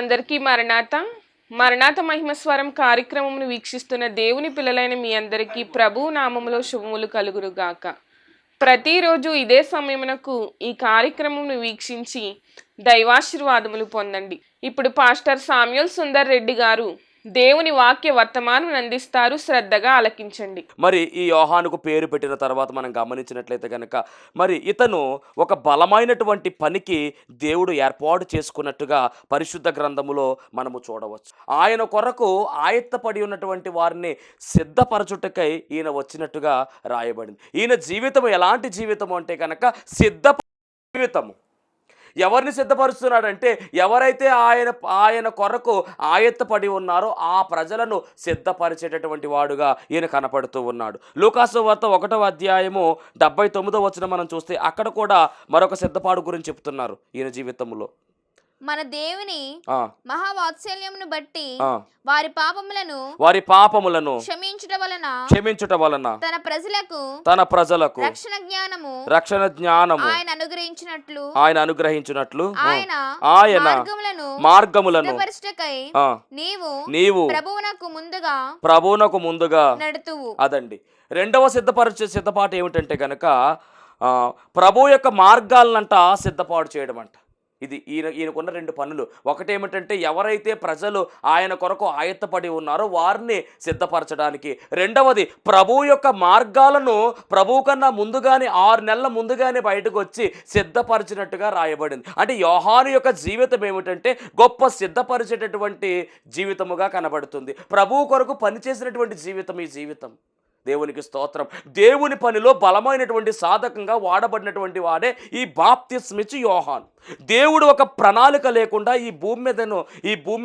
అందరికీ మరణాత మరణాత మహిమస్వరం కార్యక్రమమును వీక్షిస్తున్న దేవుని పిల్లలైన మీ అందరికీ ప్రభు నామములో శుభములు కలుగురుగాక. ప్రతిరోజు ఇదే సమయమునకు ఈ కార్యక్రమమును వీక్షించి దైవాశీర్వాదములు పొందండి. ఇప్పుడు పాస్టర్ సామ్యూల్ సుందర్ రెడ్డి గారు దేవుని వాక్య వర్తమానం అందిస్తారు, శ్రద్ధగా ఆలకించండి. మరి ఈ యోహానుకు పేరు పెట్టిన తర్వాత మనం గమనించినట్లయితే కనుక మరి ఇతను ఒక బలమైనటువంటి పనికి దేవుడు ఏర్పాటు చేసుకున్నట్టుగా పరిశుద్ధ గ్రంథములో మనము చూడవచ్చు. ఆయన కొరకు ఆయత్తపడి ఉన్నటువంటి వారిని సిద్ధపరచుటకై ఈయన వచ్చినట్టుగా రాయబడింది. ఈయన జీవితం ఎలాంటి జీవితం అంటే కనుక సిద్ధ జీవితము. ఎవరిని సిద్ధపరుస్తున్నాడంటే ఎవరైతే ఆయన కొరకు ఆయత్తపడి ఉన్నారో ఆ ప్రజలను సిద్ధపరిచేటటువంటి వాడుగా ఈయన కనపడుతూ ఉన్నాడు. లూకాసు వార్త 1వ అధ్యాయము 79వ వచనం మనం చూస్తే అక్కడ కూడా మరొక సిద్ధపాడు గురించి చెప్తున్నారు. ఈయన జీవితంలో మన దేవుని మహావాత్సల్యమును బట్టి వారి పాపములను క్షమించుట వలన తన ప్రజలకు రక్షణ జ్ఞానము ఆయన అనుగ్రహించినట్లు ఆయన మార్గములను నీవు ప్రభువునకు ముందుగా నడుతువు. అదండి రెండవ సిద్ధపాటు ఏమిటంటే కనుక ప్రభు యొక్క మార్గాలనంట సిద్ధపాటు చేయడం అంట. ఇది ఈయనకున్న రెండు పనులు. ఒకటేమిటంటే ఎవరైతే ప్రజలు ఆయన కొరకు ఆయత్తపడి ఉన్నారో వారిని సిద్ధపరచడానికి, రెండవది ప్రభు యొక్క మార్గాలను ప్రభువు కన్నా ముందుగానే 6 నెలల ముందుగానే బయటకు వచ్చి సిద్ధపరిచినట్టుగా రాయబడింది. అంటే యోహాను యొక్క జీవితం ఏమిటంటే గొప్ప సిద్ధపరిచేటటువంటి జీవితముగా కనబడుతుంది. ప్రభువు కొరకు పనిచేసినటువంటి జీవితం ఈ జీవితం. దేవునికి స్తోత్రం. దేవుని పనిలో బలమైనటువంటి సాధకంగా వాడబడినటువంటి వాడే ఈ బాప్తిస్మిచ్చు యోహాను. దేవుడు ఒక ప్రణాళిక లేకుండా ఈ భూమి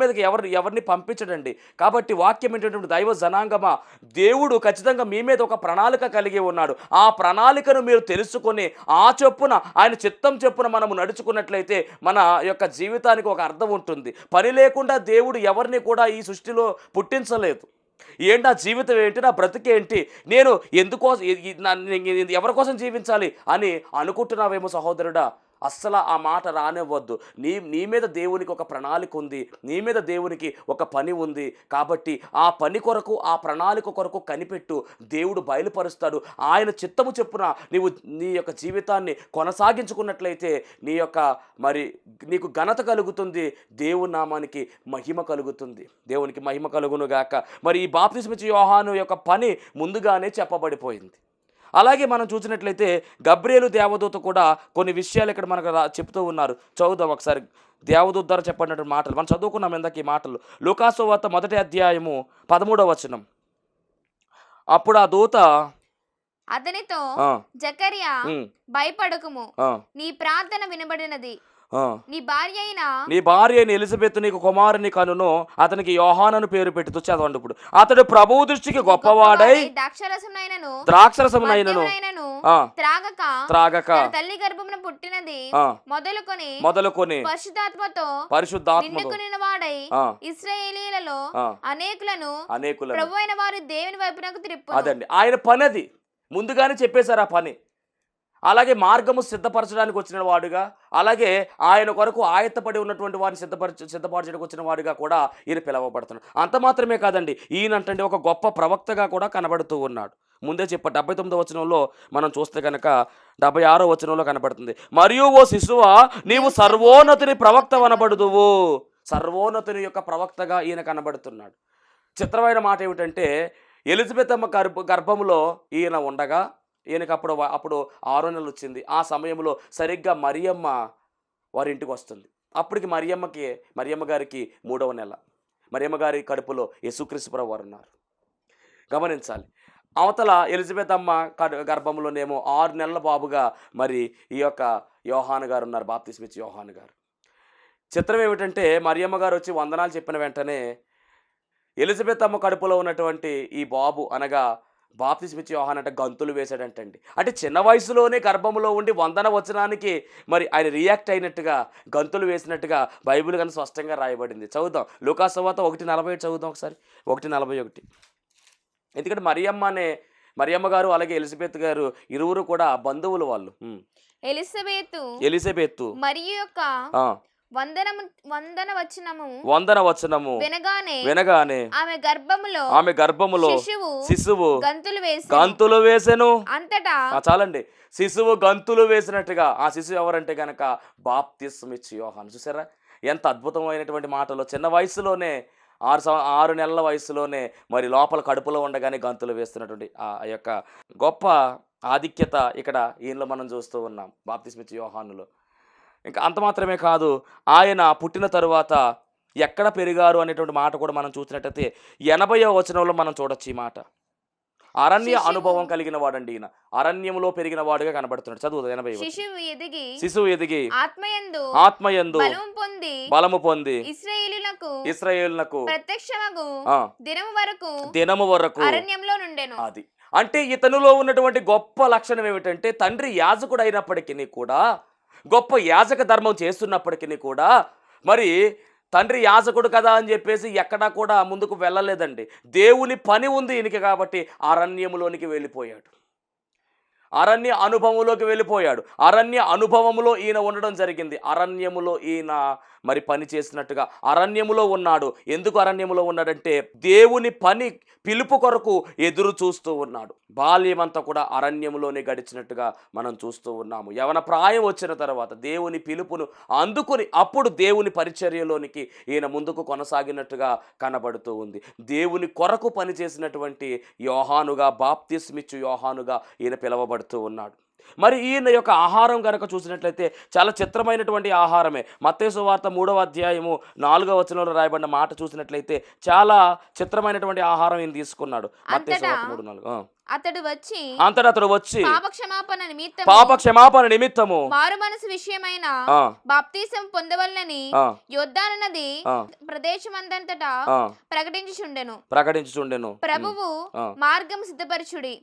మీదకి ఎవరిని పంపించడండి. కాబట్టి వాక్యం ఏంటంటే దైవ జనాంగమా, దేవుడు ఖచ్చితంగా మీ మీద ఒక ప్రణాళిక కలిగి ఉన్నాడు. ఆ ప్రణాళికను మీరు తెలుసుకొని ఆ చొప్పున ఆయన చిత్తం చొప్పున మనము నడుచుకున్నట్లయితే మన యొక్క జీవితానికి ఒక అర్థం ఉంటుంది. పని లేకుండా దేవుడు ఎవరిని కూడా ఈ సృష్టిలో పుట్టించలేదు. ఏంటి నా జీవితం ఏంటి, నా బ్రతికేంటి, నేను ఎవరి కోసం జీవించాలి అని అనుకుంటున్నావేమో సహోదరుడా, అస్సలు ఆ మాట రానివ్వద్దు. నీ మీద దేవునికి ఒక ప్రణాళిక ఉంది, నీ మీద దేవునికి ఒక పని ఉంది. కాబట్టి ఆ పని కొరకు, ఆ ప్రణాళిక కొరకు కనిపెట్టు. దేవుడు బయలుపరుస్తాడు. ఆయన చిత్తము చెప్పున నీ యొక్క జీవితాన్ని కొనసాగించుకున్నట్లయితే నీకు ఘనత కలుగుతుంది, దేవుని నామానికి మహిమ కలుగుతుంది. దేవునికి మహిమ కలుగును గాక. మరి ఈ బాప్తిస్మిచ్చు యోహాను యొక్క పని ముందుగానే చెప్పబడిపోయింది. అలాగే మనం చూసినట్లయితే గబ్రియేలు దేవదూత కూడా కొన్ని విషయాలు ఇక్కడ మనకు చెప్తూ ఉన్నారు. చదువుదాం ఒకసారి. దేవదూత ద్వారా చెప్పినటువంటి మాటలు మనం చదువుకున్నాం ఇందాక. ఈ మాటలు లూకాసు వార్త 1వ అధ్యాయము 13వ వచనం. అప్పుడు ఆ దూత అతనితో, జకర్యా భయపడకుము, నీ ప్రార్థన వినబడినది, నీ భార్య అయిన ఎలిజబెత్ నీకు కుమారుని కనును, అతనికి యోహానను పేరు పెట్టుతూ. చదవండి ఇప్పుడు. అతడు ప్రభువు దృష్టికి గొప్పవాడై ద్రాక్షరసమునైనను త్రాగక తల్లి గర్భమున పుట్టినది మొదలుకొని పరిశుద్ధాత్మతో నిండుకొనిన వాడై ఇశ్రాయేలీయులలో అనేకులను ప్రభువైన వారి దేవుని వైపునకు త్రిప్పును. అదండి ఆయన పని. అది ముందుగానే చెప్పేశారు ఆ పని. అలాగే మార్గము సిద్ధపరచడానికి వచ్చిన వాడుగా, అలాగే ఆయన కొరకు ఆయత్తపడి ఉన్నటువంటి వారిని సిద్ధపరచడానికి వచ్చిన వాడుగా కూడా ఈయన పిలవబడుతున్నాడు. అంత మాత్రమే కాదండి, ఈయనంటే ఒక గొప్ప ప్రవక్తగా కూడా కనబడుతూ ఉన్నాడు. ముందే 79వ వచనంలో మనం చూస్తే కనుక 76వ వచనంలో కనబడుతుంది. మరియు ఓ శిశువా, నీవు సర్వోన్నతుని ప్రవక్త అనబడుదువు. సర్వోన్నతుని యొక్క ప్రవక్తగా ఈయన కనబడుతున్నాడు. చిత్రమైన మాట ఏమిటంటే ఎలిజబెత్ అమ్మ గర్భంలో ఈయన ఉండగా, ఈయనకి అప్పుడు 6 నెలలు వచ్చింది. ఆ సమయంలో సరిగ్గా మరియమ్మ వారి ఇంటికి వస్తుంది. అప్పటికి మరియమ్మ గారికి 3వ నెల. మరియమ్మ గారి కడుపులో యేసుక్రీస్తు ప్రభువు వారు ఉన్నారు. గమనించాలి. అవతల ఎలిజబెత్ అమ్మ గర్భంలోనేమో 6 నెలల బాబుగా మరి ఈ యొక్క యోహాను గారు ఉన్నారు, బాప్తిస్మిచ్చు యోహాను గారు. చిత్రం ఏమిటంటే మరియమ్మ గారు వచ్చి వందనాలు చెప్పిన వెంటనే ఎలిజబెత్ అమ్మ కడుపులో ఉన్నటువంటి ఈ బాబు అనగా బాప్తిస్మిచ్చు యోహాను అంటే గంతులు వేశాడంటండి. అంటే చిన్న వయసులోనే గర్భంలో ఉండి వందన వచనానికి మరి ఆయన రియాక్ట్ అయినట్టుగా, గంతులు వేసినట్టుగా బైబిల్ కన్నా స్పష్టంగా రాయబడింది. చదువుదాం. లూకాసు వార్త 1:47 చదువుదాం ఒకసారి. 1:41. ఎందుకంటే మరియమ్మ గారు అలాగే ఎలిజబెత్ గారు ఇరువురు కూడా బంధువులు. వాళ్ళు ఎలిజబెత్ మరియు యొక్క వందన వచనము వినగానే ఆమె గర్భములో శిశువు గంతులు వేసెను. అంతటా చాలండి, శిశువు గంతులు వేసినట్టుగా ఆ శిశువు ఎవరంటే గనక బాప్తిస్మిచ్చు యోహాను. చూసారా ఎంత అద్భుతమైనటువంటి మాటలు! చిన్న వయసులోనే 6 నెలల వయసులోనే మరి లోపల కడుపులో ఉండగానే గంతులు వేస్తున్నటువంటి ఆ యొక్క గొప్ప ఆధిక్యత ఇక్కడ ఈయనలో మనం చూస్తూ ఉన్నాం, బాప్తిస్మిచ్చు యోహానులో. ఇంకా అంత మాత్రమే కాదు, ఆయన పుట్టిన తరువాత ఎక్కడ పెరిగారు అనేటువంటి మాట కూడా మనం చూసినట్టయితే 80వ వచనంలో మనం చూడొచ్చు ఈ మాట. అరణ్య అనుభవం కలిగిన వాడండి ఈయన, అరణ్యములో పెరిగిన వాడుగా కనబడుతున్నాడు. చదువు 80. శిశువు ఎదిగి ఆత్మయందు బలము పొంది ఇశ్రాయేలునకు దినము వరకు అరణ్యంలో నుండెను. అది అంటే ఇతనులో ఉన్నటువంటి గొప్ప లక్షణం ఏమిటంటే, తండ్రి యాజకుడు అయినప్పటికీ కూడా, గొప్ప యాజక ధర్మం చేస్తున్నప్పటికీ కూడా, మరి తండ్రి యాజకుడు కదా అని చెప్పేసి ఎక్కడా కూడా ముందుకు వెళ్ళలేదండి. దేవుని పని ఉంది ఈయనకి కాబట్టి అరణ్యములోనికి వెళ్ళిపోయాడు, అరణ్య అనుభవంలోకి వెళ్ళిపోయాడు. అరణ్య అనుభవంలో ఈయన ఉండడం జరిగింది. అరణ్యములో ఈయన మరి పని చేసినట్టుగా అరణ్యములో ఉన్నాడు. ఎందుకు అరణ్యములో ఉన్నాడంటే దేవుని పని పిలుపు కొరకు ఎదురు చూస్తూ ఉన్నాడు. బాల్యమంతా కూడా అరణ్యములోనే గడిచినట్టుగా మనం చూస్తూ ఉన్నాము. యవన ప్రాయం వచ్చిన తర్వాత దేవుని పిలుపును అందుకుని అప్పుడు దేవుని పరిచర్యలోనికి ఈయన ముందుకు కొనసాగినట్టుగా కనబడుతూ ఉంది. దేవుని కొరకు పనిచేసినటువంటి యోహానుగా, బాప్తిస్మిచ్చు యోహానుగా ఈయన పిలువబడుతూ ఉన్నాడు. మరి ఈయన యొక్క ఆహారం కనుక చూసినట్లయితే చాలా చిత్రమైనటువంటి ఆహారమే. మత్తయి సువార్త 3వ అధ్యాయము 4వ వచనంలో రాయబడిన మాట చూసినట్లయితే చాలా చిత్రమైనటువంటి ఆహారం ఈయన తీసుకున్నాడు. మత్తయి సువార్త 3:4. అతడు వచ్చి పాప క్షమాపణ నిమిత్తము మారు మనసు విషయమైన బాప్తిసం పొందవలనని యోర్దాను నది ప్రదేశమందంతటా ప్రకటించుచుండెను. ప్రభువు మార్గం సిద్ధపరచుడి,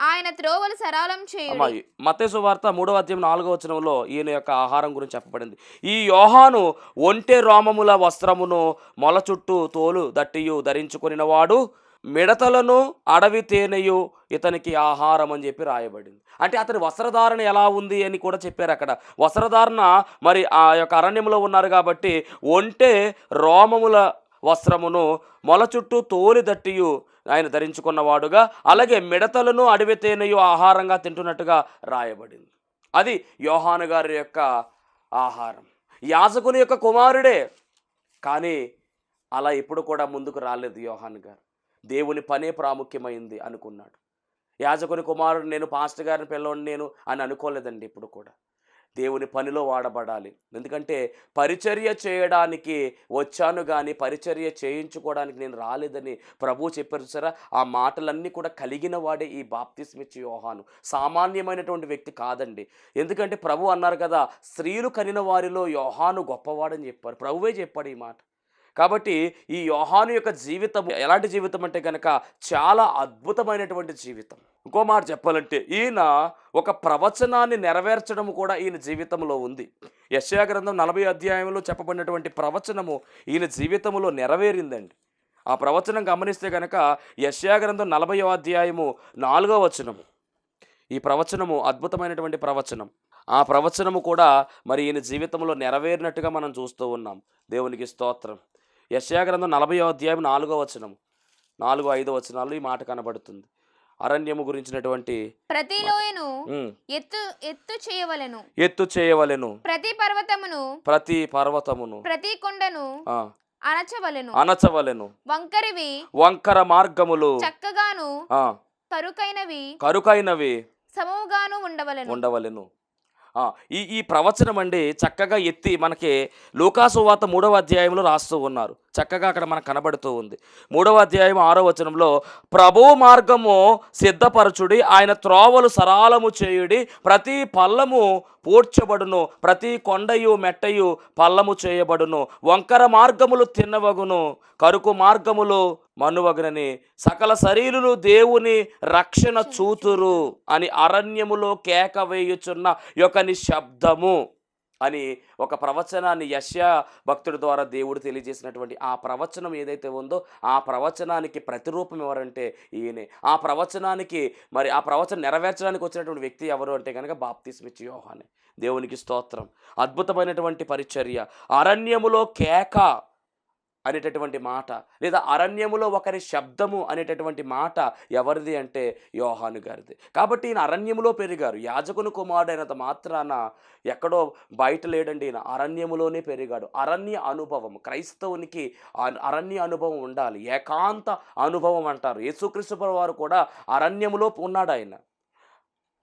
ఆయన త్రోవలు సరళం చేయుడి. మత్తయి సువార్త 3వ అధ్యాయం 4వ వచనంలో ఈయన యొక్క ఆహారం గురించి చెప్పబడింది. ఈ యోహాను ఒంటె రోమముల వస్త్రమును మొల చుట్టూ తోలు దట్టియు ధరించుకొనిన వాడు, మిడతలను అడవి తేనెయు ఇతనికి ఆహారం అని చెప్పి రాయబడింది. అంటే అతని వస్త్రధారణ ఎలా ఉంది అని కూడా చెప్పారు అక్కడ. వస్త్రధారణ మరి ఆ యొక్క అరణ్యంలో ఉన్నారు కాబట్టి ఒంటె రోమముల వస్త్రమును మొల చుట్టూ తోలి దట్టియు ఆయన ధరించుకున్నవాడుగా, అలాగే మిడతలను అడవి తేనెయు ఆహారంగా తింటున్నట్టుగా రాయబడింది. అది యోహాను గారి యొక్క ఆహారం. యాజకుని యొక్క కుమారుడే, కానీ అలా ఎప్పుడు కూడా ముందుకు రాలేదు యోహాను గారు. దేవుని పనే ప్రాముఖ్యమైంది అనుకున్నాడు. యాజకుని కుమారుడు నేను, పాస్టర్ గారిని పిల్లవాడిని నేను అని అనుకోలేదండి. ఇప్పుడు కూడా దేవుని పనిలో వాడబడాలి. ఎందుకంటే పరిచర్య చేయడానికి వచ్చాను కానీ పరిచర్య చేయించుకోవడానికి నేను రాలేదని ప్రభువు చెప్పారు సరే. ఆ మాటలన్నీ కూడా కలిగిన వాడే ఈ బాప్తిస్మిచ్చు యోహాను. సామాన్యమైనటువంటి వ్యక్తి కాదండి. ఎందుకంటే ప్రభు అన్నారు కదా, స్త్రీలు కనిన వారిలో యోహాను గొప్పవాడని చెప్పారు. ప్రభువే చెప్పాడు ఈ మాట. కాబట్టి ఈ యోహాను యొక్క జీవితం ఎలాంటి జీవితం అంటే కనుక చాలా అద్భుతమైనటువంటి జీవితం. ఇంకో మాట చెప్పాలంటే ఈయన ఒక ప్రవచనాన్ని నెరవేర్చడం కూడా ఈయన జీవితంలో ఉంది. యెషయా గ్రంథం 40వ అధ్యాయంలో చెప్పబడినటువంటి ప్రవచనము ఈయన జీవితంలో నెరవేరిందండి. ఆ ప్రవచనం గమనిస్తే కనుక యెషయా గ్రంథం 40వ అధ్యాయము 4వ వచనము, ఈ ప్రవచనము అద్భుతమైనటువంటి ప్రవచనం. ఆ ప్రవచనము కూడా మరి ఈయన జీవితంలో నెరవేరినట్టుగా మనం చూస్తూ ఉన్నాం. దేవునికి స్తోత్రం. యెషయా గ్రంథం 40వ అధ్యాయం 4వ వచనం, 4, 5 వచనాలు ఈ మాట కనబడుతుంది. అరణ్యము గురించినటువంటి ప్రతి లోయను ఎత్తు చేయవలెను, ప్రతి పర్వతమును ప్రతి కొండను అనచవలెను, వంకర మార్గములు చక్కగాను కరుకైనవి సమముగాను ఉండవలెను. ఈ ప్రవచనం అండి చక్కగా ఎత్తి మనకి లూకాసు వార్త 3వ అధ్యాయంలో రాస్తూ ఉన్నారు. చక్కగా అక్కడ మనకు కనబడుతూ ఉంది. 3వ అధ్యాయం 6వ వచనంలో, ప్రభువు మార్గము సిద్ధపరచుడి, ఆయన త్రోవలు సరళము చేయుడి, ప్రతి పల్లము పూడ్చబడును, ప్రతి కొండయు మెట్టయు పల్లము చేయబడును, వంకర మార్గములు తిన్నవగును, కరుకు మార్గములు మనువగునని, సకల శరీరులు దేవుని రక్షణ చూతురు అని అరణ్యములో కేక వేయుచున్న యొక్క నిశ్శబ్దము అని ఒక ప్రవచనాన్ని యెషయా భక్తుడి ద్వారా దేవుడు తెలియజేసినటువంటి ఆ ప్రవచనం ఏదైతే ఉందో ఆ ప్రవచనానికి ప్రతిరూపం ఎవరంటే ఈయనే. ఆ ప్రవచనానికి మరి ఆ ప్రవచనం నెరవేర్చడానికి వచ్చినటువంటి వ్యక్తి ఎవరు అంటే కనుక బాప్తిస్మిచ్చు యోహానే. దేవునికి స్తోత్రం. అద్భుతమైనటువంటి పరిచర్య. అరణ్యములో కేక అనేటటువంటి మాట, లేదా అరణ్యములో ఒకరి శబ్దము అనేటటువంటి మాట ఎవరిది అంటే యోహాను గారిది. కాబట్టి ఈయన అరణ్యములో పెరిగారు. యాజకుని కుమారుడైనంత మాత్రాన ఎక్కడో బయట లేడండి, ఈయన అరణ్యములోనే పెరిగాడు. అరణ్య అనుభవం, క్రైస్తవునికి అరణ్య అనుభవం ఉండాలి. ఏకాంత అనుభవం అంటారు. యేసుక్రీస్తు వారు కూడా అరణ్యములో ఉన్నాడు. ఆయన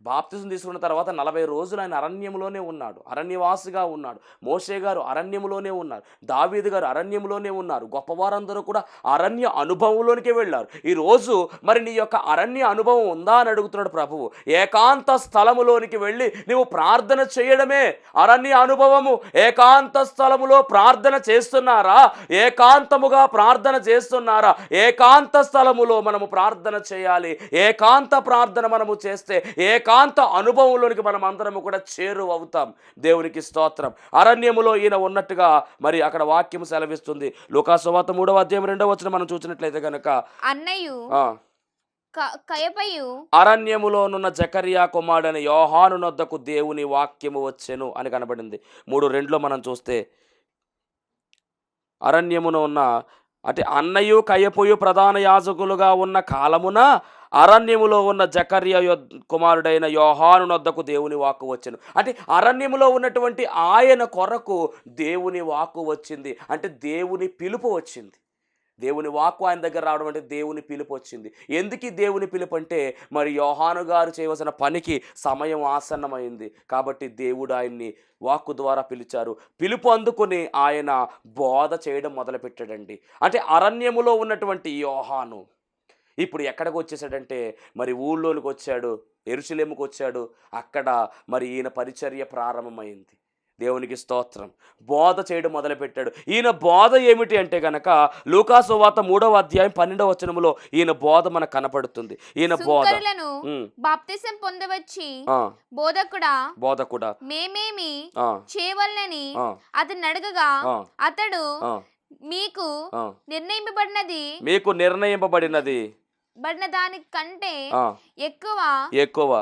బాప్తిజం తీసుకున్న తర్వాత 40 రోజులు ఆయన అరణ్యంలోనే ఉన్నాడు, అరణ్యవాసిగా ఉన్నాడు. మోషే గారు అరణ్యంలోనే ఉన్నారు, దావీదు గారు అరణ్యంలోనే ఉన్నారు. గొప్పవారందరూ కూడా అరణ్య అనుభవంలోనికే వెళ్ళారు. ఈరోజు మరి నీ యొక్క అరణ్య అనుభవం ఉందా అని అడుగుతున్నాడు ప్రభువు. ఏకాంత స్థలములోనికి వెళ్ళి నీవు ప్రార్థన చేయడమే అరణ్య అనుభవము. ఏకాంత స్థలములో ప్రార్థన చేస్తున్నారా? ఏకాంతముగా ప్రార్థన చేస్తున్నారా? ఏకాంత స్థలములో మనము ప్రార్థన చేయాలి. ఏకాంత ప్రార్థన మనము చేస్తే ఏకాంత అనుభవంలోనికి మనం అందరము కూడా చేరువవుతాం. దేవునికి స్తోత్రం. అరణ్యములో ఈయన ఉన్నట్టుగా మరి అక్కడ వాక్యం సెలవిస్తుంది. లూకాసు సువార్త 3వ అధ్యాయం 2వ వచనం మనం చూసినట్లయితే గనక, అన్నయు కయపయు అరణ్యములోనున్న జకరియా కుమారుడైన యోహాను నొద్దకు దేవుని వాక్యము వచ్చెను అని కనబడింది. 3:2లో మనం చూస్తే అరణ్యమున ఉన్న అంటే అన్నయు కయపయు ప్రధాన యాజకులుగా ఉన్న కాలమున అరణ్యములో ఉన్న జకర్యా కుమారుడైన యోహాను నొద్దకు దేవుని వాక్కు వచ్చెను. అంటే అరణ్యములో ఉన్నటువంటి ఆయన కొరకు దేవుని వాక్కు వచ్చింది. అంటే దేవుని పిలుపు వచ్చింది. దేవుని వాక్కు ఆయన దగ్గర రావడం అంటే దేవుని పిలుపు వచ్చింది. ఎందుకు దేవుని పిలుపు అంటే మరి యోహాను గారు చేయవలసిన పనికి సమయం ఆసన్నమైంది కాబట్టి దేవుడు ఆయన్ని వాక్కు ద్వారా పిలిచారు. పిలుపు అందుకుని ఆయన బోధ చేయడం మొదలుపెట్టాడండి. అంటే అరణ్యములో ఉన్నటువంటి యోహాను ఇప్పుడు ఎక్కడికి వచ్చేసాడంటే మరి ఊళ్ళోనికి వచ్చాడు, యెరూషలేముకు వచ్చాడు. అక్కడ మరి ఈయన పరిచర్య ప్రారంభమైంది. దేవునికి స్తోత్రం. బోధ చేయడం మొదలుపెట్టాడు. ఈయన బోధ ఏమిటి అంటే గనక లూకాసు సువార్త 3వ అధ్యాయం 12వ వచనములో ఈయన బోధ మనకు కనపడుతుంది. ఈయన బోధ బాప్తిసం పొందవచ్చి బోధకుడా మేమేమి చేయవలనని అతన్ని అడగగా అతడు మీకు నిర్ణయింపబడినది దానికంటే ఎక్కువ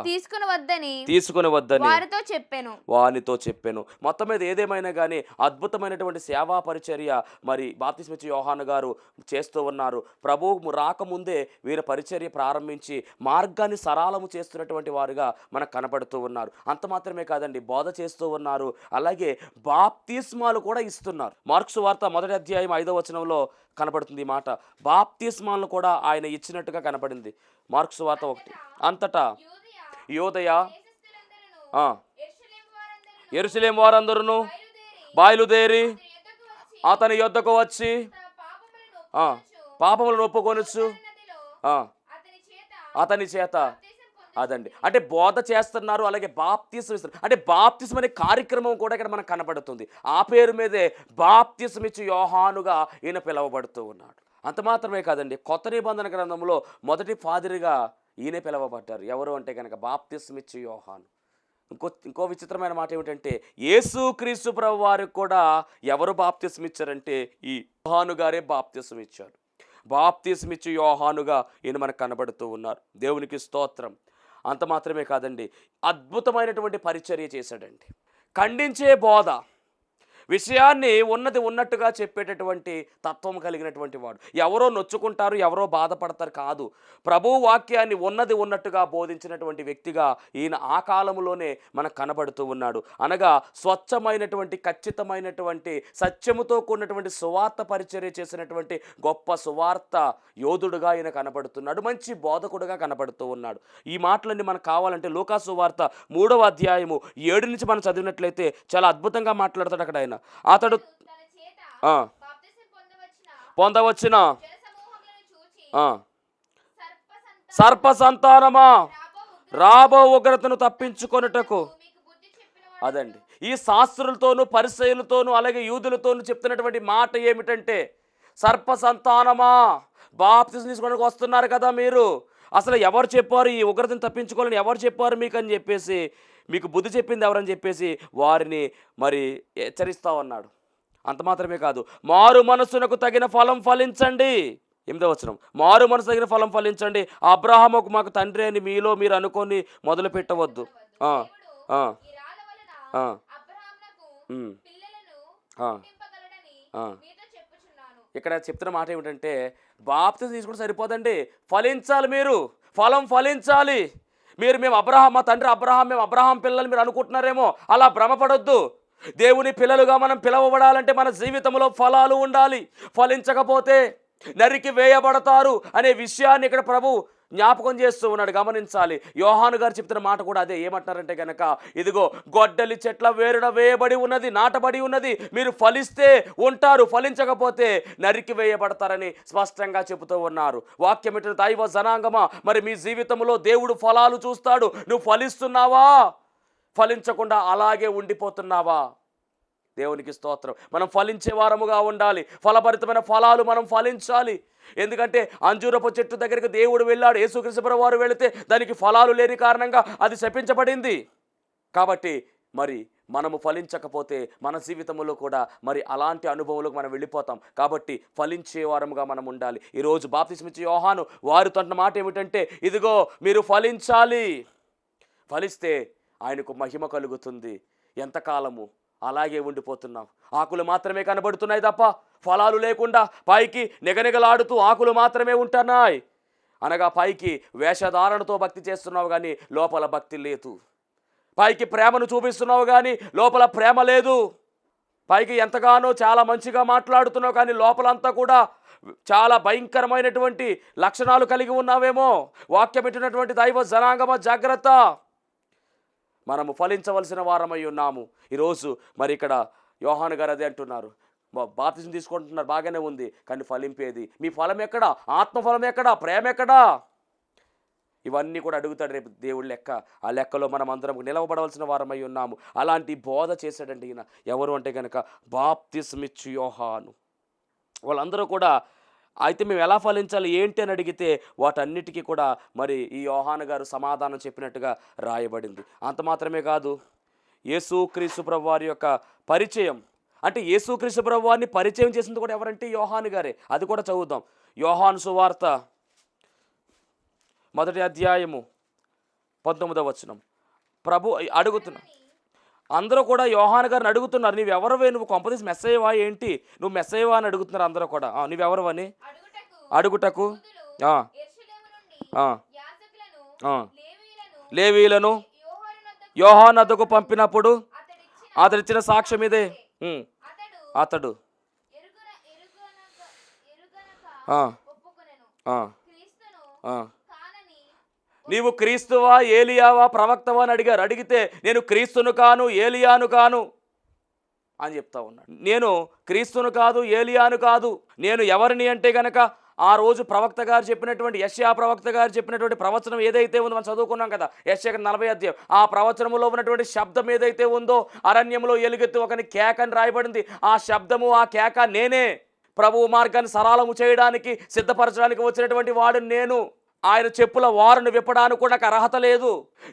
తీసుకుని వద్దని వానితో చెప్పాను. మొత్తం మీద ఏదేమైనా కానీ అద్భుతమైనటువంటి సేవా పరిచర్య మరి బాప్తిస్మిచ్చి యోహాను గారు చేస్తూ ఉన్నారు. ప్రభువు రాకముందే వీరి పరిచర్య ప్రారంభించి మార్గాన్ని సరళము చేస్తున్నటువంటి వారుగా మనకు కనపడుతూ ఉన్నారు. అంత మాత్రమే కాదండి, బోధ చేస్తూ ఉన్నారు. అలాగే బాప్తిస్మాలు కూడా ఇస్తున్నారు. మార్కు సువార్త 1వ అధ్యాయం 5వ వచనంలో కనపడుతుంది ఈ మాట. బాప్తిస్మాలను కూడా ఆయన ఇచ్చినట్టుగా కనపడింది. మార్కు సువార్త 1. అంతటా యూదయ యెరూషలేము వారందరూ బయలుదేరి అతని యొద్దకు వచ్చి పాపములను ఒప్పుకొనొచ్చు అతని చేత అదండి. అంటే బోధ చేస్తున్నారు, అలాగే బాప్తిసం ఇస్తున్నారు. అంటే బాప్తిసం అనే కార్యక్రమం కూడా ఇక్కడ మనకు కనబడుతుంది. ఆ పేరు మీదే బాప్తిసం ఇచ్చి యోహానుగా ఈయన పిలువబడుతూ ఉన్నాడు. అంత మాత్రమే కాదండి, కొత్త నిబంధన గ్రంథంలో మొదటి ఫాదర్గా ఈయనే పిలువబడ్డారు. ఎవరు అంటే కనుక బాప్తిసం ఇచ్చి యోహాను. ఇంకో విచిత్రమైన మాట ఏమిటంటే యేసుక్రీస్తు ప్రభు వారికి కూడా ఎవరు బాప్తిసం ఇచ్చారంటే ఈ యోహాను గారే బాప్తిసం ఇచ్చారు. బాప్తిసం ఇచ్చి యోహానుగా ఈయన మనకు కనబడుతూ ఉన్నారు. దేవునికి స్తోత్రం. అంత మాత్రమే కాదండి, అద్భుతమైనటువంటి పరిచర్య చేశాడండి. ఖండించే బోధ, విషయాన్ని ఉన్నది ఉన్నట్టుగా చెప్పేటటువంటి తత్వం కలిగినటువంటి వాడు. ఎవరో నొచ్చుకుంటారు, ఎవరో బాధపడతారు కాదు. ప్రభు వాక్యాన్ని ఉన్నది ఉన్నట్టుగా బోధించినటువంటి వ్యక్తిగా ఈయన ఆ కాలంలోనే మనకు కనబడుతూ ఉన్నాడు. అనగా స్వచ్ఛమైనటువంటి ఖచ్చితమైనటువంటి సత్యముతో కూడినటువంటి సువార్త పరిచర్య చేసినటువంటి గొప్ప సువార్త యోధుడుగా ఈయన కనబడుతున్నాడు. మంచి బోధకుడుగా కనబడుతూ ఉన్నాడు. ఈ మాటలన్నీ మనకు కావాలంటే లూకాసు సువార్త 3వ అధ్యాయము 7 నుంచి మనం చదివినట్లయితే చాలా అద్భుతంగా మాట్లాడతాడు అక్కడ. ఆయన అతడు పొందవచ్చిన సర్ప సంతానమా రాబో ఉగ్రతను తప్పించుకొనుటకు. అదండి, ఈ శాస్త్రులతోనూ పరిసయ్యులతోనూ అలాగే యూదులతోనూ చెప్తున్నటువంటి మాట ఏమిటంటే, సర్ప సంతానమా బాప్తిసం తీసుకోవడానికి వస్తున్నారు కదా మీరు, అసలు ఎవరు చెప్పారు ఈ ఉగ్రతను తప్పించుకోవాలని ఎవరు చెప్పారు మీకు అని చెప్పేసి, మీకు బుద్ధి చెప్పింది ఎవరని చెప్పేసి వారిని మరి హెచ్చరిస్తా ఉన్నాడు. అంత మాత్రమే కాదు, మారు మనస్సునకు తగిన ఫలం ఫలించండి. 8వ వచనం, మారు మనసు తగిన ఫలం ఫలించండి. అబ్రహాముకు మాకు తండ్రి అని మీలో మీరు అనుకొని మొదలు పెట్టవద్దు. ఆ, అబ్రహామునకు ఉమ్, పిల్లలను ఆ, పుట్టింపగలడని ఆ. మీతో చెప్పుచున్నాను. ఇక్కడ చెప్తున్న మాట ఏమిటంటే బాప్తిసం తీసుకుంటే సరిపోదండి, ఫలించాలి. మీరు ఫలించాలి. మేము అబ్రహాం, మా తండ్రి అబ్రహాం, మేము అబ్రహాం పిల్లలు మీరు అనుకుంటున్నారేమో, అలా భ్రమపడొద్దు. దేవుని పిల్లలుగా మనం పిలవబడాలంటే మన జీవితంలో ఫలాలు ఉండాలి. ఫలించకపోతే నరికి వేయబడతారు అనే విషయాన్ని ఇక్కడ ప్రభు జ్ఞాపకం చేస్తూ ఉన్నాడు, గమనించాలి. యోహాను గారు చెప్తున్న మాట కూడా అదే. ఏమంటారంటే కనుక, ఇదిగో గొడ్డలి చెట్ల వేరున వేయబడి ఉన్నది, నాటబడి ఉన్నది, మీరు ఫలిస్తే ఉంటారు, ఫలించకపోతే నరికి వేయబడతారని స్పష్టంగా చెబుతూ ఉన్నారు. వాక్యం ఇటు దైవ జనాంగమా, మరి మీ జీవితంలో దేవుడు ఫలాలు చూస్తాడు. నువ్వు ఫలిస్తున్నావా, ఫలించకుండా అలాగే ఉండిపోతున్నావా? దేవునికి స్తోత్రం. మనం ఫలించే వారముగా ఉండాలి. ఫలభరితమైన ఫలాలు మనం ఫలించాలి. ఎందుకంటే అంజూరపు చెట్టు దగ్గరికి దేవుడు వెళ్ళాడు, యేసుక్రీస్తు ప్రభువు వారు వెళితే దానికి ఫలాలు లేని కారణంగా అది శపించబడింది. కాబట్టి మరి మనము ఫలించకపోతే మన జీవితంలో కూడా మరి అలాంటి అనుభవంలోకి మనం వెళ్ళిపోతాం. కాబట్టి ఫలించే వారముగా మనం ఉండాలి. ఈరోజు బాప్తిస్మిచ్చే యోహాను వారితో అంటున్న మాట ఏమిటంటే, ఇదిగో మీరు ఫలించాలి, ఫలిస్తే ఆయనకు మహిమ కలుగుతుంది. ఎంతకాలము అలాగే ఉండిపోతున్నాం? ఆకులు మాత్రమే కనబడుతున్నాయి తప్ప ఫలాలు లేకుండా పైకి నిగనిగలాడుతూ ఆకులు మాత్రమే ఉంటున్నాయి. అనగా పైకి వేషధారణతో భక్తి చేస్తున్నావు కానీ లోపల భక్తి లేదు. పైకి ప్రేమను చూపిస్తున్నావు కానీ లోపల ప్రేమ లేదు. పైకి ఎంతగానో చాలా మంచిగా మాట్లాడుతున్నావు కానీ లోపలంతా కూడా చాలా భయంకరమైనటువంటి లక్షణాలు కలిగి ఉన్నావేమో. వాక్యం పెట్టినటువంటి దైవ జనాంగమ జాగ్రత్త. మనము ఫలించవలసిన వారమై ఉన్నాము. ఈరోజు మరి ఇక్కడ యోహాను గారు అదే అంటున్నారు, బాప్తిసం తీసుకుంటున్నారు, బాగానే ఉంది, కానీ ఫలింపేది మీ ఫలం ఎక్కడా? ఆత్మఫలం ఎక్కడా? ప్రేమ ఎక్కడా? ఇవన్నీ కూడా అడుగుతాడు రేపు దేవుడి లెక్క. ఆ లెక్కలో మనం అందరం నిలవబడవలసిన వారమై ఉన్నాము. అలాంటి బోధ చేశాడండి ఈయన. ఎవరు అంటే కనుక బాప్తిస్మిచ్చు యోహాను. వాళ్ళందరూ కూడా అయితే మేము ఎలా ఫలించాలి ఏంటి అని అడిగితే వాటన్నిటికీ కూడా మరి ఈ యోహాను గారు సమాధానం చెప్పినట్టుగా రాయబడింది. అంత మాత్రమే కాదు, యేసుక్రీస్తు ప్రభువారి యొక్క పరిచయం, అంటే యేసుక్రీస్తు ప్రభువారిని పరిచయం చేసింది కూడా ఎవరంటే యోహాను గారే. అది కూడా చదువుదాం. యోహాను సువార్త 1వ అధ్యాయము 19వ వచనం. ప్రభు అడుగుతున్నా, అందరూ కూడా యోహాను గారిని అడుగుతున్నారు, నువ్వెవరవే, నువ్వు కొంపదీసి మెస్సయ్యవా ఏంటి, నువ్వు మెస్సయ్యవా అని అడుగుతున్నారు అందరూ కూడా. నువ్వెవరవని అడుగుటకు లేవీలను యోహాను వద్దకు పంపినప్పుడు అతడిచ్చిన సాక్ష్యం ఇదే. అతడు నీవు క్రీస్తువా ఏలియావా ప్రవక్తవా అని అడిగారు. అడిగితే నేను క్రీస్తును కాను ఏలియాను కాను అని చెప్తా ఉన్నాడు. నేను క్రీస్తును కాదు ఏలియాను కాదు. నేను ఎవరిని అంటే గనక ఆ రోజు ప్రవక్త గారు చెప్పినటువంటి యెషయా ప్రవక్త గారు చెప్పినటువంటి ప్రవచనం ఏదైతే ఉందో మనం చదువుకున్నాం కదా, యెషయా 40వ అధ్యాయం. ఆ ప్రవచనంలో ఉన్నటువంటి శబ్దం ఏదైతే ఉందో, అరణ్యంలో ఎలుగెత్తి ఒకని కేక అని రాయబడింది. ఆ శబ్దము ఆ కేక నేనే. ప్రభువు మార్గాన్ని సరళము చేయడానికి సిద్ధపరచడానికి వచ్చినటువంటి వాడు నేను. ఆయన చెప్పుల వారును విప్పడానికి కూడా నాకు అర్హత లేదు.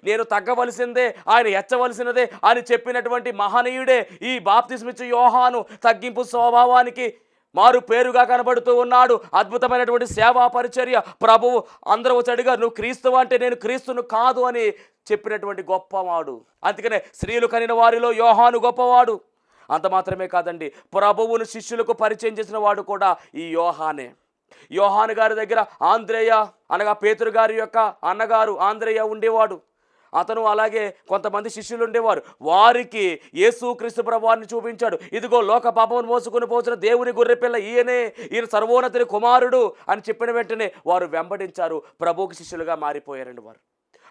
నేను తగ్గవలసిందే, ఆయన ఎచ్చవలసినదే అని చెప్పినటువంటి మహనీయుడే ఈ బాప్తిస్మిచ్చు యోహాను. తగ్గింపు స్వభావానికి మారు పేరుగా కనబడుతూ ఉన్నాడు. అద్భుతమైనటువంటి సేవా పరిచర్య. ప్రభువు అందరూ వచ్చి అడిగారు, నువ్వు క్రీస్తు అంటే నేను క్రీస్తును కాదు అని చెప్పినటువంటి గొప్పవాడు. అందుకనే స్త్రీలు కనిన వారిలో యోహాను గొప్పవాడు. అంత మాత్రమే కాదండి, ప్రభువును శిష్యులకు పరిచయం చేసిన వాడు కూడా ఈ యోహానే. యోహాను గారి దగ్గర ఆంద్రేయ అనగా పేతురు గారి యొక్క అన్నగారు ఆంద్రేయ ఉండేవాడు. అతను అలాగే కొంతమంది శిష్యులు ఉండేవారు. వారికి యేసుక్రీస్తు ప్రభువారిని చూపించాడు. ఇదిగో లోక పాపమును మోసుకుని పోచిన దేవుని గొర్రెపిల్ల ఈయనే, ఈయన సర్వోన్నతుని కుమారుడు అని చెప్పిన వెంటనే వారు వెంబడించారు. ప్రభువుకి శిష్యులుగా మారిపోయారండి వారు.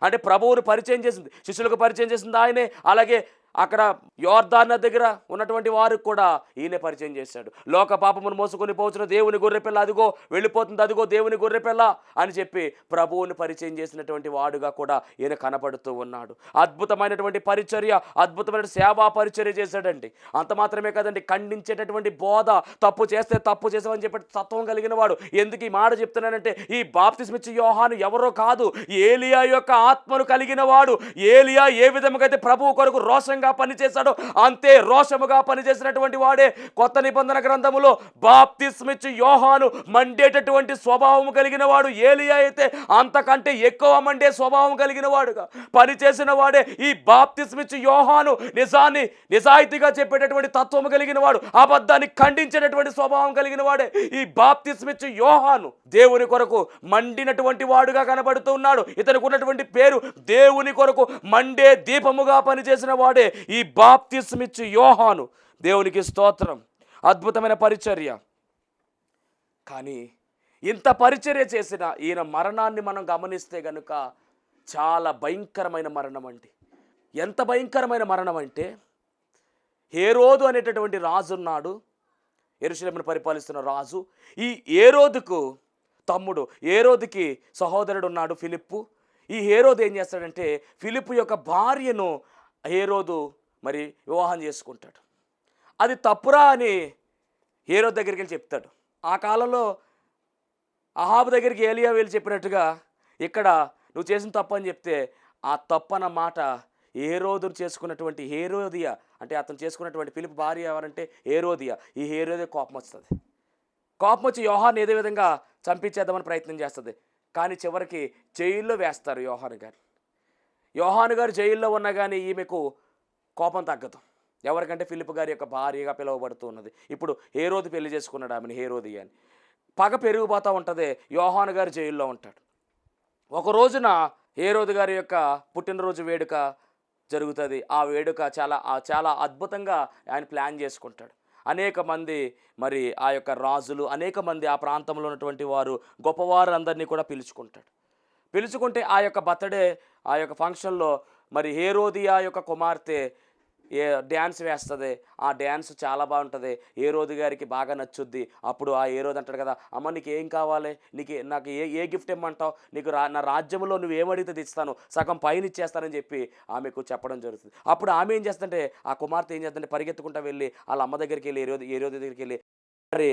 అంటే ప్రభువును పరిచయం చేసింది, శిష్యులకు పరిచయం చేసింది ఆయనే. అలాగే అక్కడ యోర్దాను దగ్గర ఉన్నటువంటి వారికి కూడా ఈయనే పరిచయం చేశాడు. లోక పాపమును మోసుకొని పోచిన దేవుని గొర్రెపిల్ల అదిగో వెళ్ళిపోతుంది, అదిగో దేవుని గొర్రెపిల్ల అని చెప్పి ప్రభువుని పరిచయం చేసినటువంటి వాడుగా కూడా ఈయన కనపడుతూ ఉన్నాడు. అద్భుతమైనటువంటి పరిచర్య, అద్భుతమైన సేవా పరిచర్య చేశాడండి. అంత మాత్రమే కదండి, ఖండించేటటువంటి బోధ, తప్పు చేస్తే తప్పు చేసామని చెప్పి తత్వం కలిగిన వాడు. ఎందుకు ఈ మాట చెప్తున్నానంటే, ఈ బాప్తిస్మిచ్చు యోహాను ఎవరో కాదు, ఏలియా యొక్క ఆత్మను కలిగిన వాడు. ఏలియా ఏ విధముగా అయితే ప్రభువు కొరకు రోషంగా ఉత్సాహంగా పనిచేశాడో అంతే రోషముగా పనిచేసినటువంటి వాడే కొత్త నిబంధన గ్రంథములో బాప్తిస్మిచ్చు యోహాను మండేటటువంటి స్వభావం కలిగిన వాడు. ఏలియా అయితే అంతకంటే ఎక్కువ మండే స్వభావం కలిగిన వాడుగా పనిచేసిన వాడే ఈ బాప్తిస్మిచ్చు యోహాను. నిజాన్ని నిజాయితీగా చెప్పేటటువంటి తత్వము కలిగిన వాడు, అబద్ధాన్ని ఖండించేటటువంటి స్వభావం కలిగిన వాడే ఈ బాప్తిస్మిచ్చు యోహాను. దేవుని కొరకు మండినటువంటి వాడుగా కనబడుతూ ఉన్నాడు. ఇతనికి ఉన్నటువంటి పేరు దేవుని కొరకు మండే దీపముగా పనిచేసిన వాడే ఈ బాప్తిస్మిచ్చు యోహాను. దేవునికి స్తోత్రం. అద్భుతమైన పరిచర్య. కానీ ఇంత పరిచర్య చేసిన ఈయన మరణాన్ని మనం గమనిస్తే గనుక చాలా భయంకరమైన మరణం అండి. ఎంత భయంకరమైన మరణం అంటే, హేరోదు అనేటటువంటి రాజు ఉన్నాడు, యెరూషలేమును పరిపాలిస్తున్న రాజు. ఈ హేరోదుకు తమ్ముడు, హేరోదుకి సహోదరుడు ఉన్నాడు ఫిలిప్పు. ఈ హేరోదు ఏం చేస్తాడంటే ఫిలిప్పు యొక్క భార్యను హేరోదు మరి వివాహం చేసుకుంటాడు. అది తప్పురా అని హేరోదు దగ్గరికి వెళ్ళి చెప్తాడు. ఆ కాలంలో అహాబు దగ్గరికి ఏలియా వెళ్ళి చెప్పినట్టుగా ఇక్కడ నువ్వు చేసిన తప్పు అని చెప్తే ఆ తప్పన్న మాట హేరోదు చేసుకున్నటువంటి హేరోదియా, అంటే అతను చేసుకున్నటువంటి ఫిలిప్ భార్య ఎవరంటే హేరోదియా. ఈ హేరోదియా కోపం వస్తుంది. కోపం వచ్చి యోహాను ఏదో విధంగా చంపించేద్దామని ప్రయత్నం చేస్తుంది. కానీ చివరికి జైల్లో వేస్తారు యోహాను గారు. యోహాను గారు జైల్లో ఉన్నా కానీ ఈమెకు కోపం తగ్గదు. ఎవరికంటే ఫిలిప్ గారి యొక్క భార్యగా పిలువబడుతూ ఉన్నది. ఇప్పుడు హేరోదు పెళ్లి చేసుకున్నాడు ఆమెను, హేరోదియా అని. పగ పెరిగిపోతూ ఉంటుంది. యోహాను గారు జైల్లో ఉంటాడు. ఒక రోజున హేరోదు గారి యొక్క పుట్టినరోజు వేడుక జరుగుతుంది. ఆ వేడుక చాలా అద్భుతంగా ఆయన ప్లాన్ చేసుకుంటాడు. అనేక మంది మరి ఆ యొక్క రాజులు, అనేక మంది ఆ ప్రాంతంలో ఉన్నటువంటి వారు, గొప్పవారు అందరినీ కూడా పిలుచుకుంటాడు. పిలుచుకుంటే ఆ యొక్క బర్త్డే, ఆ యొక్క ఫంక్షన్లో మరి హేరోదియా యొక్క కుమార్తె డ్యాన్స్ వేస్తుంది. ఆ డ్యాన్స్ చాలా బాగుంటుంది. హేరోదు గారికి బాగా నచ్చుద్ది. అప్పుడు ఆ హేరోదు అంటాడు కదా, అమ్మ నీకు ఏం కావాలి, నాకు ఏ గిఫ్ట్ ఇమ్మంటావు, నీకు నా రాజ్యంలో నువ్వు ఏమడిగితే తెస్తాను, సగం పైన ఇచ్చేస్తానని చెప్పి ఆమెకు చెప్పడం జరుగుతుంది. అప్పుడు ఆమె ఏం చేస్తుంటే, ఆ కుమార్తె ఏం చేస్తుంటే పరిగెత్తుకుంటూ వెళ్ళి వాళ్ళ అమ్మ దగ్గరికి వెళ్ళి హేరోదు దగ్గరికి వెళ్ళి, మరి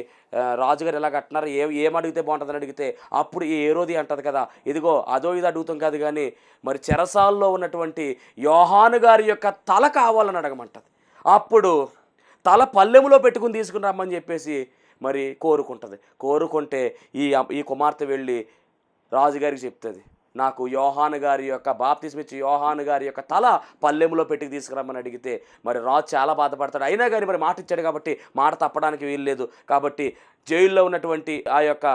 రాజుగారు ఎలా కట్టినారు, ఏమడిగితే బాగుంటుందని అడిగితే అప్పుడు ఈ హేరోది అంటది కదా, ఇదిగో అదో ఇది అడుగుతాం కాదు కానీ మరి చెరసాల్లో ఉన్నటువంటి యోహాను గారి యొక్క తల కావాలని అడగమంటది. అప్పుడు తల పల్లెములో పెట్టుకుని తీసుకుని రమ్మని చెప్పేసి మరి కోరుకుంటే ఈ కుమార్తె వెళ్ళి రాజుగారికి చెప్తుంది, నాకు యోహాను గారి యొక్క బాప్తిస్మిచ్చు యోహాను గారి యొక్క తల పల్లెములో పెట్టి తీసుకురమ్మని అడిగితే మరి రాజు చాలా బాధపడతాడు. అయినా కానీ మరి మాట ఇచ్చాడు కాబట్టి మాట తప్పడానికి వీల్లేదు. కాబట్టి జైల్లో ఉన్నటువంటి ఆ యొక్క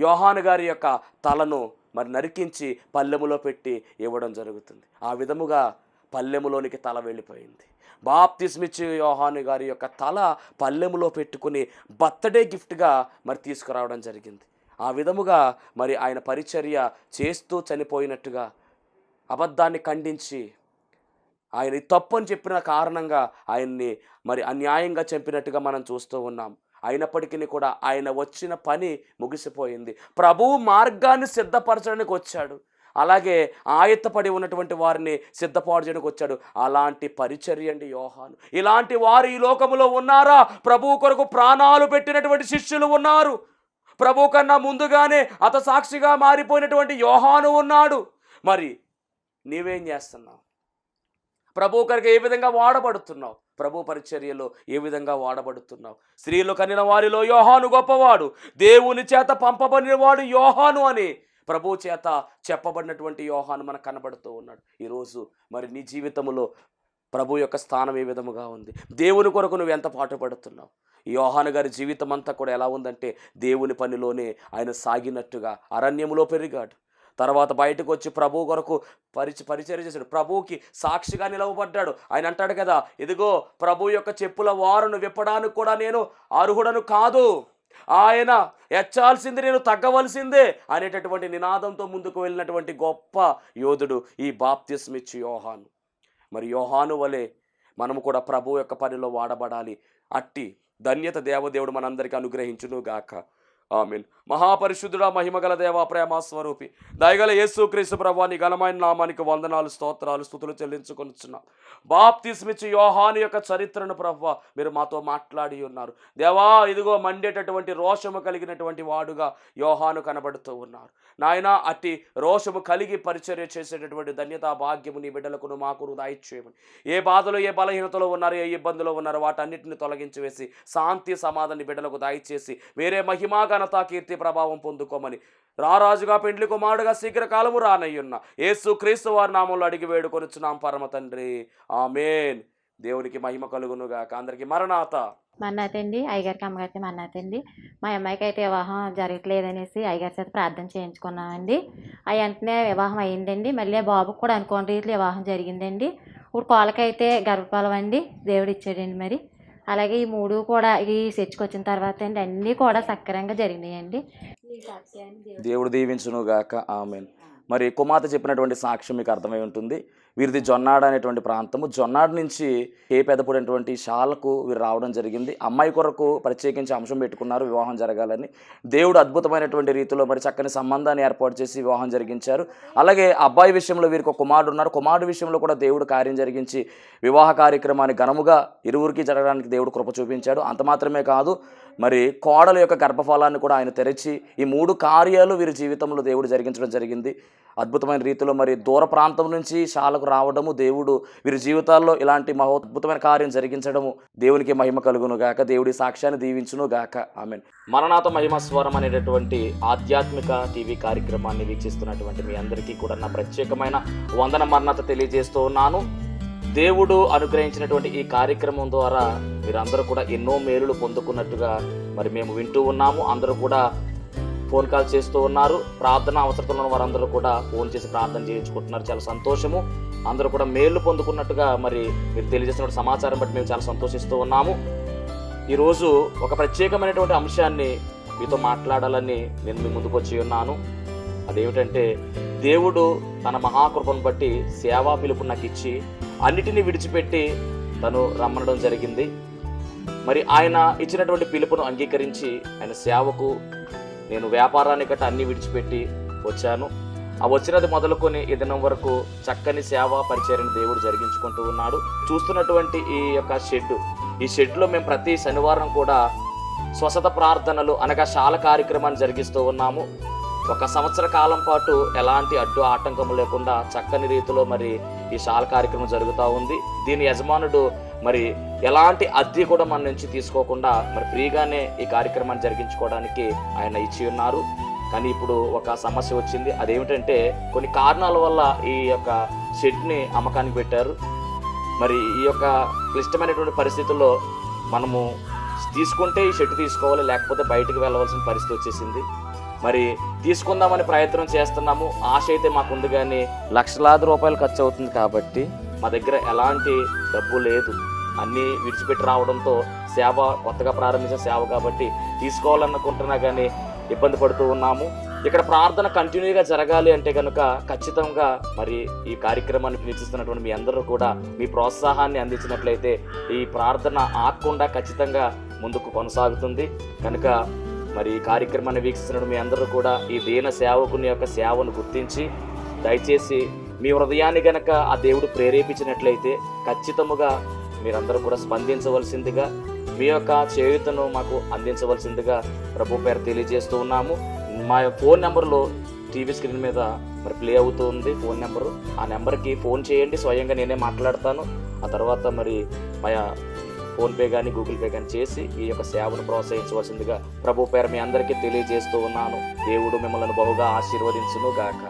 యోహాను గారి యొక్క తలను మరి నరికించి పల్లెములో పెట్టి ఇవ్వడం జరుగుతుంది. ఆ విధముగా పల్లెములోనికి తల వెళ్ళిపోయింది. బాప్తిస్మిచ్చు యోహాను గారి యొక్క తల పల్లెములో పెట్టుకుని బర్త్డే గిఫ్ట్గా మరి తీసుకురావడం జరిగింది. ఆ విధముగా మరి ఆయన పరిచర్య చేస్తూ చనిపోయినట్టుగా, అబద్ధాన్ని ఖండించి ఆయన తప్పు అని చెప్పిన కారణంగా ఆయన్ని మరి అన్యాయంగా చంపినట్టుగా మనం చూస్తూ ఉన్నాం. అయినప్పటికీ కూడా ఆయన వచ్చిన పని ముగిసిపోయింది. ప్రభువు మార్గాన్ని సిద్ధపరచడానికి వచ్చాడు. అలాగే ఆయత్తపడి ఉన్నటువంటి వారిని సిద్ధపాటు చేయడానికి వచ్చాడు. అలాంటి పరిచర్య అండి యోహాను. ఇలాంటి వారు ఈ లోకములో ఉన్నారా? ప్రభువు కొరకు ప్రాణాలు పెట్టినటువంటి శిష్యులు ఉన్నారు. ప్రభు కన్నా ముందుగానే సాక్షిగా మారిపోయినటువంటి యోహాను ఉన్నాడు. మరి నీవేం చేస్తున్నావు? ప్రభు కొరకు ఏ విధంగా వాడబడుతున్నావు? ప్రభు పరిచర్యలో ఏ విధంగా వాడబడుతున్నావు? స్త్రీలు కనిన వారిలో యోహాను గొప్పవాడు, దేవుని చేత పంపబడినవాడు యోహాను అని ప్రభు చేత చెప్పబడినటువంటి యోహాను మనకు కనబడుతూ ఉన్నాడు. ఈరోజు మరి నీ జీవితంలో ప్రభు యొక్క స్థానం ఏ విధముగా ఉంది? దేవుని కొరకు నువ్వు ఎంత పాటుపడుతున్నావు? యోహాను గారి జీవితం అంతా కూడా ఎలా ఉందంటే దేవుని పనిలోనే ఆయన సాగినట్టుగా అరణ్యములో పెరిగాడు. తర్వాత బయటకు వచ్చి ప్రభు కొరకు పరిచర్య చేశాడు. ప్రభువుకి సాక్షిగా నిలవబడ్డాడు. ఆయన అంటాడు కదా, ఇదిగో ప్రభు యొక్క చెప్పుల వారును విప్పడానికి కూడా నేను అర్హుడను కాదు, ఆయన ఎచ్చాల్సింది నేను తగ్గవలసిందే అనేటటువంటి నినాదంతో ముందుకు వెళ్ళినటువంటి గొప్ప యోధుడు ఈ బాప్తిస్మిచ్చు యోహాను. మరి యోహాను వలె మనము కూడా ప్రభు యొక్క పనిలో వాడబడాలి. అట్టి ధన్యత దేవదేవుడు మనందరికీ అనుగ్రహించును గాక. ఆమేన్. మహాపరిశుద్ధుడా, మహిమగల దేవా, ప్రేమ స్వరూపి, దయగల యేసు క్రీస్తు ప్రభువా, నీ ఘనమైన నామానికి వందనాలు, స్తోత్రాలు, స్తుతులు చెల్లించుకొనుచున్నాం. బాప్తిస్మిచ్చి యోహాను యొక్క చరిత్రను ప్రభువా మీరు మాతో మాట్లాడి ఉన్నారు దేవా. ఇదిగో మండేటటువంటి రోషము కలిగినటువంటి వాడుగా యోహాను కనబడుతూ ఉన్నారు నాయన. అట్టి రోషము కలిగి పరిచర్య చేసేటటువంటి ధన్యతా భాగ్యము నీ బిడ్డలకు మాకు దయచేయమని. ఏ బాధలు, ఏ బలహీనతలో ఉన్నారు, ఏ ఇబ్బందులు ఉన్నారు, వాటన్నిటిని తొలగించి వేసి శాంతి సమాధాన్ని బిడ్డలకు దయచేసి వేరే మహిమా ఘనత కీర్తి ప్రభావం పొందుకోమని రారాజుగా పెండ్లి కుమారుడుగా శీఘ్రకాలము రానయ్యున్న యేసు క్రీస్తు వారి నామంలో అడిగి వేడుకొనుచున్నాం పరమ తండ్రి, ఆమేన్. దేవునికి మహిమ కలుగునుగాక. అందరికీ మరణాత. మన్నాత అండి. అయ్యగారికి అమ్మగారికి మన్నాత అండి. మా అమ్మాయికి అయితే వివాహం జరగట్లేదనేసి అయ్యగారి చేత ప్రార్థన చేయించుకున్నామండి. అవి వెంటనే వివాహం అయ్యిందండి. మళ్ళీ బాబుకు కూడా అనుకోని రీతిలో వివాహం జరిగిందండి. ఇప్పుడు కోళ్ళకైతే గర్భఫలం అండి దేవుడు ఇచ్చాడండి. మరి అలాగే ఈ 3 కూడా ఈ చర్చకు తర్వాత అండి అన్నీ కూడా సక్రమంగా జరిగినాయండి. దేవుడు దీవించునుగాక, ఆమేన్. మరి కుమార్తె చెప్పినటువంటి సాక్ష్యం మీకు అర్థమై ఉంటుంది. వీరిది జొన్నాడ అనేటువంటి ప్రాంతము. జొన్నాడ నుంచి పెదపడినటువంటి శాలకు వీరు రావడం జరిగింది. అమ్మాయి కొరకు ప్రత్యేకించి అంశం పెట్టుకున్నారు వివాహం జరగాలని. దేవుడు అద్భుతమైనటువంటి రీతిలో మరి చక్కని సంబంధాన్ని ఏర్పాటు చేసి వివాహం జరిగించారు. అలాగే అబ్బాయి విషయంలో వీరికి ఒక కుమారుడు ఉన్నారు. కుమారుడు విషయంలో కూడా దేవుడు కార్యం జరిగించి వివాహ కార్యక్రమాన్ని ఘనముగా ఇరువురికి జరగడానికి దేవుడు కృప చూపించాడు. అంత మాత్రమే కాదు, మరి కోడల యొక్క గర్భఫలాన్ని కూడా ఆయన తెరిచి ఈ 3 కార్యాలు వీరి జీవితంలో దేవుడు జరిగించడం జరిగింది. అద్భుతమైన రీతిలో మరి దూర ప్రాంతం నుంచి శాలకు రావడము, దేవుడు వీరి జీవితాల్లో ఇలాంటి అద్భుతమైన కార్యం జరిగించడము దేవునికి మహిమ కలుగును గాక. దేవుడి సాక్ష్యాన్ని దీవించును గాక, ఆమేన్. మరణాత మహిమ స్వరం అనేటటువంటి ఆధ్యాత్మిక టీవీ కార్యక్రమాన్ని వీక్షిస్తున్నటువంటి మీ అందరికీ కూడా నా ప్రత్యేకమైన వందన మరణాత తెలియజేస్తూ ఉన్నాను. దేవుడు అనుగ్రహించినటువంటి ఈ కార్యక్రమం ద్వారా మీరందరూ కూడా ఎన్నో మేలులు పొందుకున్నట్టుగా మరి మేము వింటూ ఉన్నాము. అందరూ కూడా ఫోన్ కాల్ చేస్తూ ఉన్నారు. ప్రార్థన అవసరతలో ఉన్న వారందరూ కూడా ఫోన్ చేసి ప్రార్థన చేయించుకుంటున్నారు. చాలా సంతోషము. అందరూ కూడా మేలు పొందుకున్నట్టుగా మరి మీరు తెలియజేసిన సమాచారం బట్టి మేము చాలా సంతోషిస్తూ ఉన్నాము. ఈరోజు ఒక ప్రత్యేకమైనటువంటి అంశాన్ని మీతో మాట్లాడాలని నేను మీ ముందుకు వచ్చి ఉన్నాను. అదేమిటంటే, దేవుడు తన మహాకృపను బట్టి సేవా పిలుపు నాకు ఇచ్చి అన్నిటినీ విడిచిపెట్టి తను రమ్మనడం జరిగింది. మరి ఆయన ఇచ్చినటువంటి పిలుపును అంగీకరించి ఆయన సేవకు నేను వ్యాపారాన్ని గట్రా అన్నీ విడిచిపెట్టి వచ్చాను. ఆ వచ్చినది మొదలుకొని ఈ దినం వరకు చక్కని సేవా పరిచర్యను దేవుడు జరిగించుకుంటూ ఉన్నాడు. చూస్తున్నటువంటి ఈ యొక్క ఈ షెడ్లో మేము ప్రతి శనివారం కూడా స్వస్థత ప్రార్థనలు అనగా శాల కార్యక్రమాన్ని జరిగిస్తూ ఉన్నాము. 1 సంవత్సర కాలం పాటు ఎలాంటి అడ్డు ఆటంకము లేకుండా చక్కని రీతిలో మరి ఈ శాల కార్యక్రమం జరుగుతూ ఉంది. దీని యజమానుడు మరి ఎలాంటి అద్దె కూడా మన నుంచి తీసుకోకుండా మరి ఫ్రీగానే ఈ కార్యక్రమాన్ని జరిగించుకోవడానికి ఆయన ఇచ్చి ఉన్నారు. కానీ ఇప్పుడు ఒక సమస్య వచ్చింది. అదేమిటంటే, కొన్ని కారణాల వల్ల ఈ యొక్క షెడ్ని అమ్మకానికి పెట్టారు. మరి ఈ యొక్క క్లిష్టమైనటువంటి పరిస్థితుల్లో మనము తీసుకుంటే ఈ షెడ్ తీసుకోవాలి, లేకపోతే బయటకు వెళ్ళవలసిన పరిస్థితి వచ్చేసింది. మరి తీసుకుందామని ప్రయత్నం చేస్తున్నాము. ఆశ అయితే మాకుంది, కానీ లక్షలాది రూపాయలు ఖర్చు అవుతుంది కాబట్టి మా దగ్గర ఎలాంటి డబ్బు లేదు. అన్నీ విడిచిపెట్టి రావడంతో సేవ కొత్తగా ప్రారంభించిన సేవ కాబట్టి తీసుకోవాలనుకుంటున్నా కానీ ఇబ్బంది పడుతూ ఉన్నాము. ఇక్కడ ప్రార్థన కంటిన్యూగా జరగాలి అంటే కనుక ఖచ్చితంగా మరి ఈ కార్యక్రమాన్ని వీక్షిస్తున్నటువంటి మీ అందరూ కూడా మీ ప్రోత్సాహాన్ని అందించినట్లయితే ఈ ప్రార్థన ఆగకుండా ఖచ్చితంగా ముందుకు కొనసాగుతుంది. కనుక మరి ఈ కార్యక్రమాన్ని వీక్షిస్తున్న మీ అందరూ కూడా ఈ దీన సేవకుని యొక్క సేవను గుర్తించి దయచేసి మీ హృదయాన్ని గనక ఆ దేవుడు ప్రేరేపించినట్లయితే ఖచ్చితముగా మీరందరూ కూడా స్పందించవలసిందిగా, మీ యొక్క చేయూతను మాకు అందించవలసిందిగా ప్రభు పేరు తెలియజేస్తూ ఉన్నాము. మా ఫోన్ నెంబర్లో టీవీ స్క్రీన్ మీద మరి ప్లే అవుతూ ఉంది ఫోన్ నెంబరు. ఆ నెంబర్కి ఫోన్ చేయండి, స్వయంగా నేనే మాట్లాడతాను. ఆ తర్వాత మరి మా ఫోన్పే కానీ గూగుల్ పే కానీ చేసి ఈ యొక్క సేవను ప్రోత్సహించవలసిందిగా ప్రభు పేరు మీ అందరికీ తెలియజేస్తూ ఉన్నాను. దేవుడు మిమ్మల్ని బహుగా ఆశీర్వదించును గాక.